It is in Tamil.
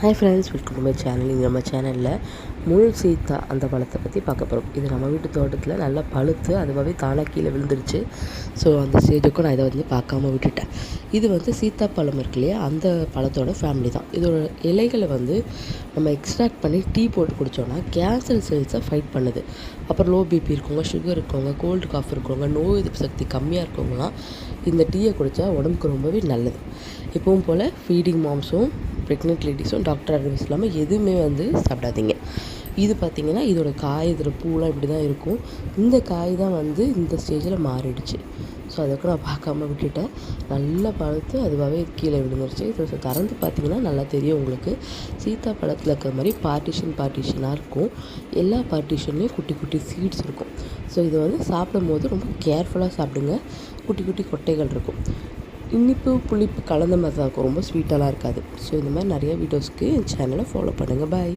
Hi friends, welcome to my channel. இங்கே நம்ம சேனலில் முள் சீத்தா அந்த பழத்தை பற்றி பார்க்க போகிறோம். இது நம்ம வீட்டு தோட்டத்தில் நல்லா பழுத்து அதுவாகவே தானாக கீழே விழுந்துருச்சு. ஸோ அந்த ஸ்டேஜுக்கும் நான் இதை வந்து பார்க்காம விட்டுட்டேன். இது வந்து சீத்தாப்பழம் இருக்கு இல்லையா, அந்த பழத்தோட ஃபேமிலி தான். இதோட இலைகளை வந்து நம்ம எக்ஸ்ட்ராக்ட் பண்ணி டீ போட்டு குடித்தோன்னா கேன்சர் செல்ஸை ஃபைட் பண்ணுது. அப்புறம் லோ பிபி இருக்கவங்க, சுகர் இருக்கவங்க, கோல்டு காஃப் இருக்கவங்க, நோய் எதிர்ப்பு சக்தி கம்மியாக இருக்கவங்களாம் இந்த டீயை குடித்தா உடம்புக்கு ரொம்பவே நல்லது. எப்பவும் போல் ஃபீடிங் மாம்ஸும் ப்ரெக்னென்ட் லேடிஸும் டாக்டர் அட்வைஸ் இல்லாமல் எதுவுமே வந்து சாப்பிடாதீங்க. இது பார்த்திங்கன்னா இதோட காய், இதில் பூலாம் இப்படி தான் இருக்கும். இந்த காய் தான் வந்து இந்த ஸ்டேஜில் மாறிடுச்சு. ஸோ அதுக்கு நான் பார்க்காம விட்டுட்டேன். நல்லா பழுத்து அதுவாகவே கீழே விழுந்துருச்சு. இது திறந்து பார்த்திங்கன்னா நல்லா தெரியும் உங்களுக்கு. சீத்தா பழத்தில் இருக்கிற மாதிரி பார்ட்டிஷனாக இருக்கும். எல்லா பார்ட்டிஷன்லேயும் குட்டி குட்டி சீட்ஸ் இருக்கும். ஸோ இதை வந்து சாப்பிடும் போது ரொம்ப கேர்ஃபுல்லாக சாப்பிடுங்க. குட்டி குட்டி கொட்டைகள் இருக்கும். இனிப்பு புளிப்பு கலந்த மாதிரி தான் இருக்கும். ரொம்ப ஸ்வீட்டாலாம் இருக்காது. ஸோ இந்த மாதிரி நிறைய வீடியோஸ்க்கு என் சேனலை ஃபாலோ பண்ணுங்கள். பாய்.